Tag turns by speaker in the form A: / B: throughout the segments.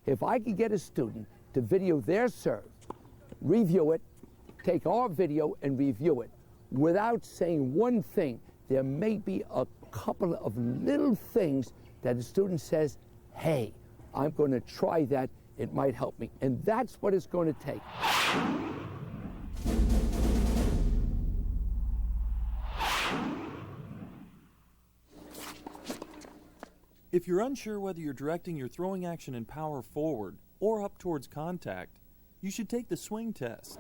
A: If I could get a student to video their serve, review it, take our video and review it, without saying one thing, there may be a couple of little things that a student says, hey, I'm going to try that, it might help me. And that's what it's going to take.
B: If you're unsure whether you're directing your throwing action and power forward or up towards contact, you should take the swing test.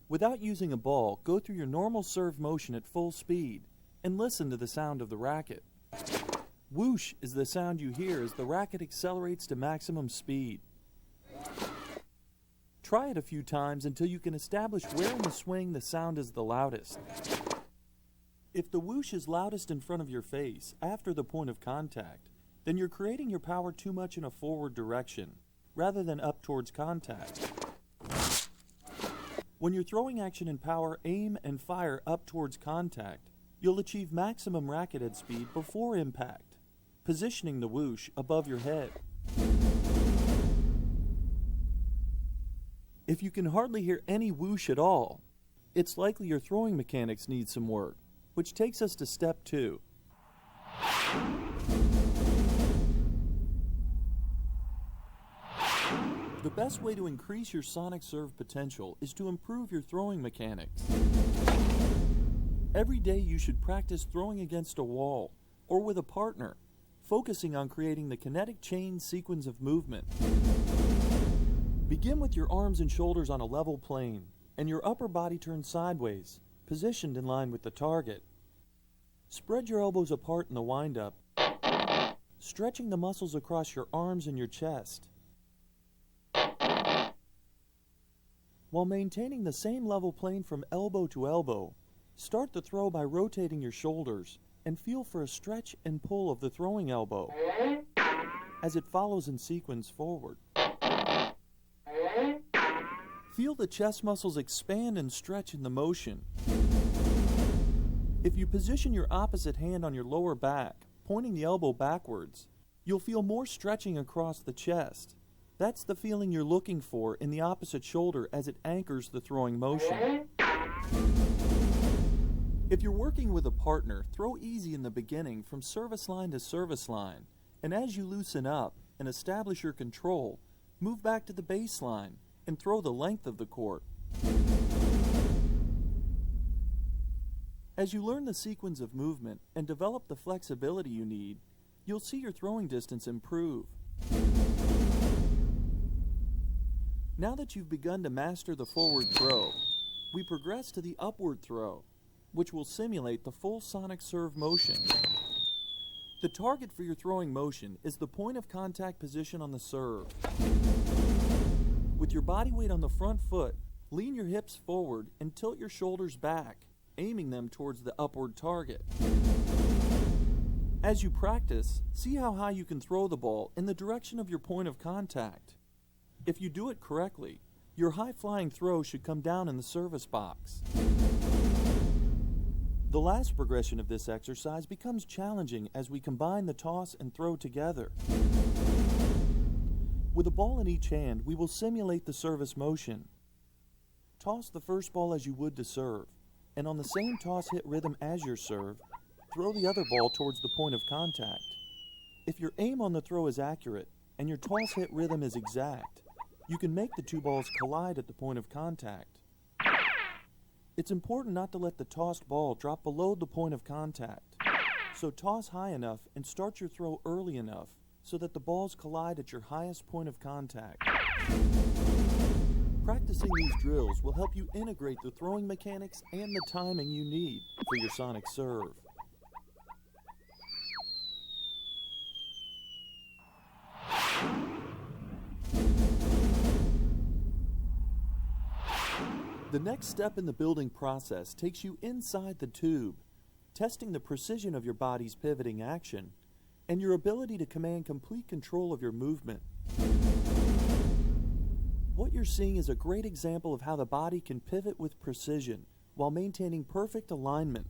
B: Without using a ball, go through your normal serve motion at full speed and listen to the sound of the racket. Whoosh is the sound you hear as the racket accelerates to maximum speed. Try it a few times until you can establish where in the swing the sound is the loudest. If the whoosh is loudest in front of your face, after the point of contact, then you're creating your power too much in a forward direction, rather than up towards contact. When your throwing action and power aim and fire up towards contact, you'll achieve maximum racket head speed before impact, positioning the whoosh above your head. If you can hardly hear any whoosh at all, it's likely your throwing mechanics need some work, which takes us to step 2. The best way to increase your sonic serve potential is to improve your throwing mechanics. Every day you should practice throwing against a wall or with a partner, focusing on creating the kinetic chain sequence of movement. Begin with your arms and shoulders on a level plane and your upper body turned sideways, positioned in line with the target. Spread your elbows apart in the wind-up, stretching the muscles across your arms and your chest, while maintaining the same level plane from elbow to elbow. Start the throw by rotating your shoulders and feel for a stretch and pull of the throwing elbow as it follows in sequence forward. Feel the chest muscles expand and stretch in the motion. If you position your opposite hand on your lower back, pointing the elbow backwards, you'll feel more stretching across the chest. That's the feeling you're looking for in the opposite shoulder as it anchors the throwing motion. If you're working with a partner, throw easy in the beginning from service line to service line, and as you loosen up and establish your control, move back to the baseline and throw the length of the court. As you learn the sequence of movement and develop the flexibility you need, you'll see your throwing distance improve. Now that you've begun to master the forward throw, we progress to the upward throw, which will simulate the full sonic serve motion. The target for your throwing motion is the point of contact position on the serve. With your body weight on the front foot, lean your hips forward and tilt your shoulders back, aiming them towards the upward target. As you practice, see how high you can throw the ball in the direction of your point of contact. If you do it correctly, your high-flying throw should come down in the service box. The last progression of this exercise becomes challenging as we combine the toss and throw together. With a ball in each hand, we will simulate the service motion. Toss the first ball as you would to serve, and on the same toss-hit rhythm as your serve, throw the other ball towards the point of contact. If your aim on the throw is accurate and your toss-hit rhythm is exact, you can make the two balls collide at the point of contact. It's important not to let the tossed ball drop below the point of contact, so toss high enough and start your throw early enough so that the balls collide at your highest point of contact. Practicing these drills will help you integrate the throwing mechanics and the timing you need for your sonic serve. The next step in the building process takes you inside the tube, testing the precision of your body's pivoting action and your ability to command complete control of your movement. What you're seeing is a great example of how the body can pivot with precision while maintaining perfect alignment.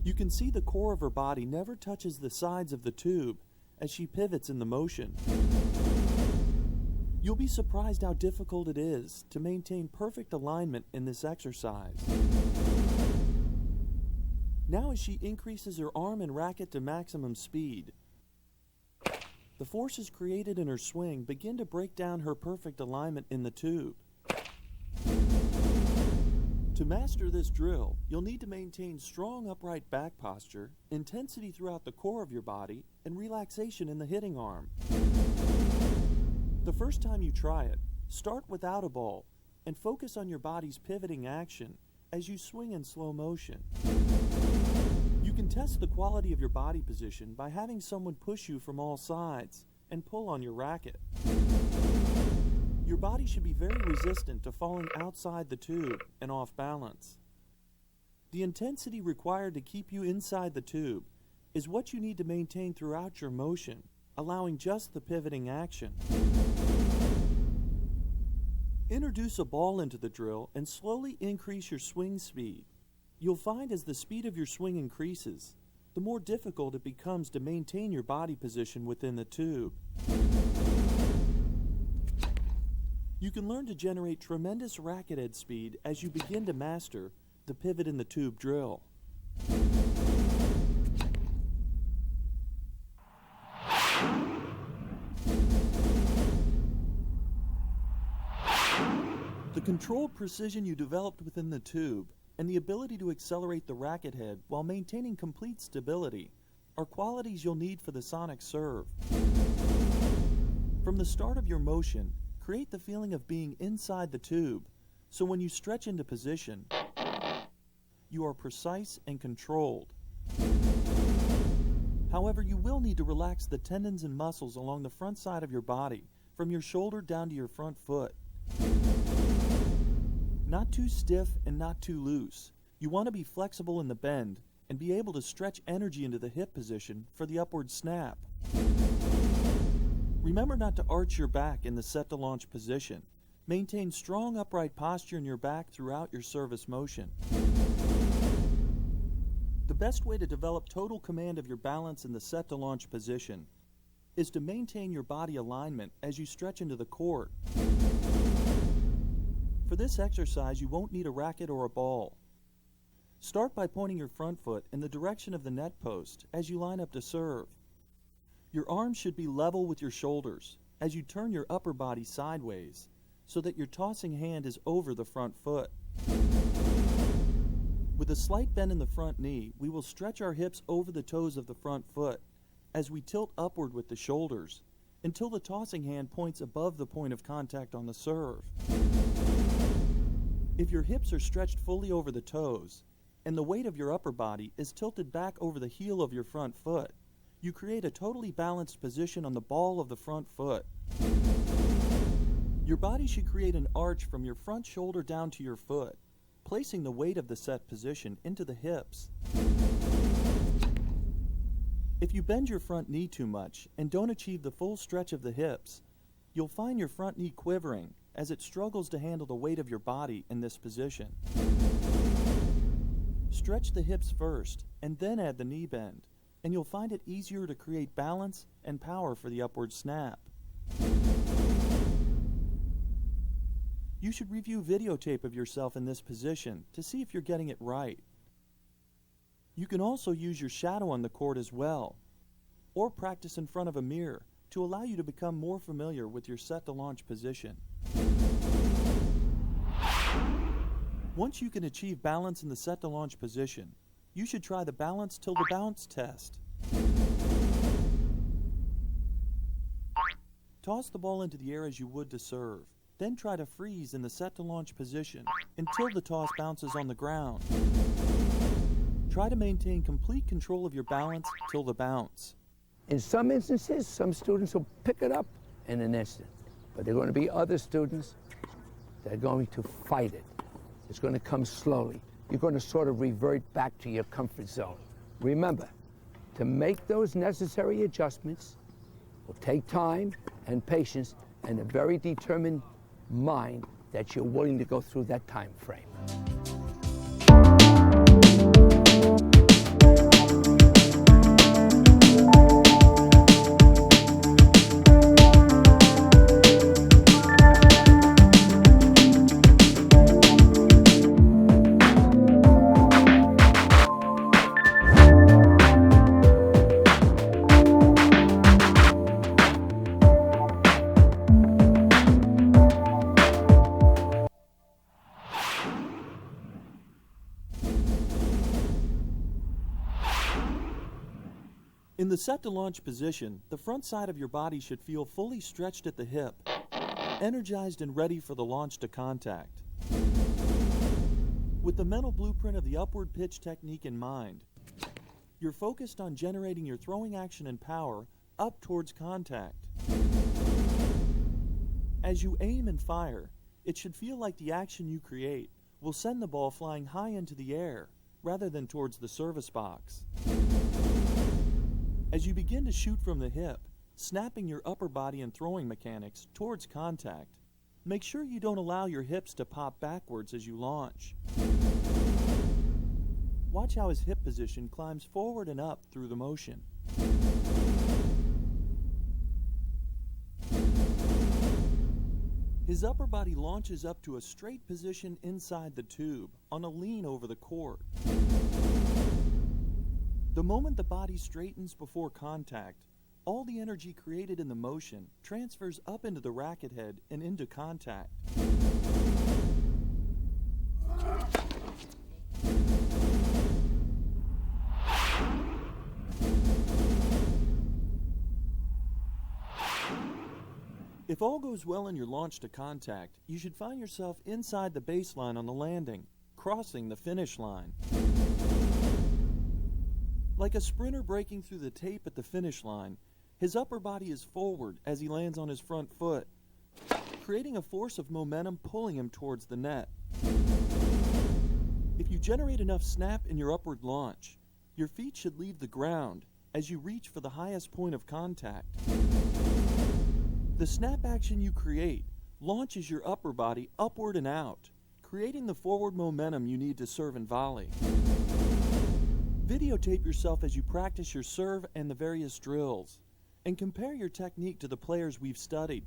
B: You can see the core of her body never touches the sides of the tube as she pivots in the motion. You'll be surprised how difficult it is to maintain perfect alignment in this exercise. Now as she increases her arm and racket to maximum speed, the forces created in her swing begin to break down her perfect alignment in the tube. To master this drill, you'll need to maintain strong upright back posture, intensity throughout the core of your body, and relaxation in the hitting arm. The first time you try it, start without a ball and focus on your body's pivoting action as you swing in slow motion. You can test the quality of your body position by having someone push you from all sides and pull on your racket. Your body should be very resistant to falling outside the tube and off balance. The intensity required to keep you inside the tube is what you need to maintain throughout your motion, allowing just the pivoting action. Introduce a ball into the drill and slowly increase your swing speed. You'll find as the speed of your swing increases, the more difficult it becomes to maintain your body position within the tube. You can learn to generate tremendous racket head speed as you begin to master the pivot in the tube drill. The controlled precision you developed within the tube and the ability to accelerate the racket head while maintaining complete stability are qualities you'll need for the sonic serve. From the start of your motion, create the feeling of being inside the tube, so when you stretch into position, you are precise and controlled. However, you will need to relax the tendons and muscles along the front side of your body, from your shoulder down to your front foot. Not too stiff and not too loose. You want to be flexible in the bend and be able to stretch energy into the hip position for the upward snap. Remember not to arch your back in the set to launch position. Maintain strong upright posture in your back throughout your service motion. The best way to develop total command of your balance in the set to launch position is to maintain your body alignment as you stretch into the court. For this exercise, you won't need a racket or a ball. Start by pointing your front foot in the direction of the net post as you line up to serve. Your arms should be level with your shoulders as you turn your upper body sideways so that your tossing hand is over the front foot. With a slight bend in the front knee, we will stretch our hips over the toes of the front foot as we tilt upward with the shoulders until the tossing hand points above the point of contact on the serve. If your hips are stretched fully over the toes and the weight of your upper body is tilted back over the heel of your front foot, you create a totally balanced position on the ball of the front foot. Your body should create an arch from your front shoulder down to your foot, placing the weight of the set position into the hips. If you bend your front knee too much and don't achieve the full stretch of the hips, you'll find your front knee quivering as it struggles to handle the weight of your body in this position. Stretch the hips first and then add the knee bend, and you'll find it easier to create balance and power for the upward snap. You should review videotape of yourself in this position to see if you're getting it right. You can also use your shadow on the court as well, or practice in front of a mirror to allow you to become more familiar with your set to launch position. Once you can achieve balance in the set to launch position, you should try the balance till the bounce test. Toss the ball into the air as you would to serve. Then try to freeze in the set to launch position until the toss bounces on the ground. Try to maintain complete control of your balance till the bounce.
A: In some instances, some students will pick it up in an instant, but there are going to be other students that are going to fight it. It's going to come slowly. You're going to sort of revert back to your comfort zone. Remember, to make those necessary adjustments will take time and patience and a very determined mind that you're willing to go through that time frame.
B: In the set to launch position, the front side of your body should feel fully stretched at the hip, energized and ready for the launch to contact. With the mental blueprint of the upward pitch technique in mind, you're focused on generating your throwing action and power up towards contact. As you aim and fire, it should feel like the action you create will send the ball flying high into the air rather than towards the service box. As you begin to shoot from the hip, snapping your upper body and throwing mechanics towards contact, make sure you don't allow your hips to pop backwards as you launch. Watch how his hip position climbs forward and up through the motion. His upper body launches up to a straight position inside the tube on a lean over the court. The moment the body straightens before contact, all the energy created in the motion transfers up into the racket head and into contact. If all goes well in your launch to contact, you should find yourself inside the baseline on the landing, crossing the finish line. Like a sprinter breaking through the tape at the finish line, his upper body is forward as he lands on his front foot, creating a force of momentum pulling him towards the net. If you generate enough snap in your upward launch, your feet should leave the ground as you reach for the highest point of contact. The snap action you create launches your upper body upward and out, creating the forward momentum you need to serve and volley. Videotape yourself as you practice your serve and the various drills, and compare your technique to the players we've studied.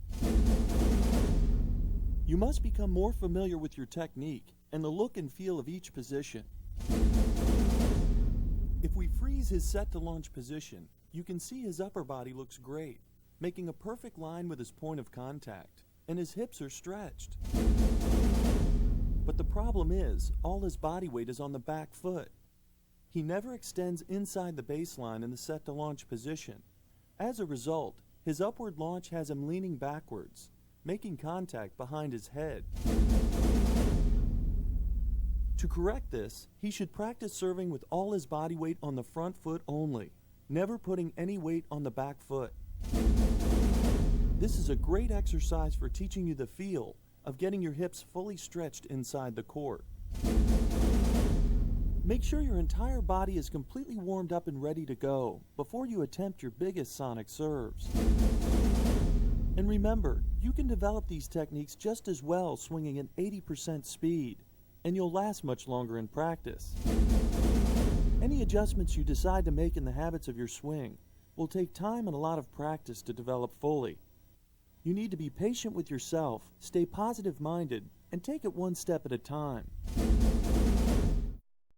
B: You must become more familiar with your technique and the look and feel of each position. If we freeze his set to launch position, you can see his upper body looks great, making a perfect line with his point of contact, and his hips are stretched. But the problem is, all his body weight is on the back foot. He never extends inside the baseline in the set to launch position. As a result, his upward launch has him leaning backwards, making contact behind his head. To correct this, he should practice serving with all his body weight on the front foot only, never putting any weight on the back foot. This is a great exercise for teaching you the feel of getting your hips fully stretched inside the court. Make sure your entire body is completely warmed up and ready to go before you attempt your biggest sonic serves. And remember, you can develop these techniques just as well swinging at 80% speed, and you'll last much longer in practice. Any adjustments you decide to make in the habits of your swing will take time and a lot of practice to develop fully. You need to be patient with yourself, stay positive-minded, and take it one step at a time.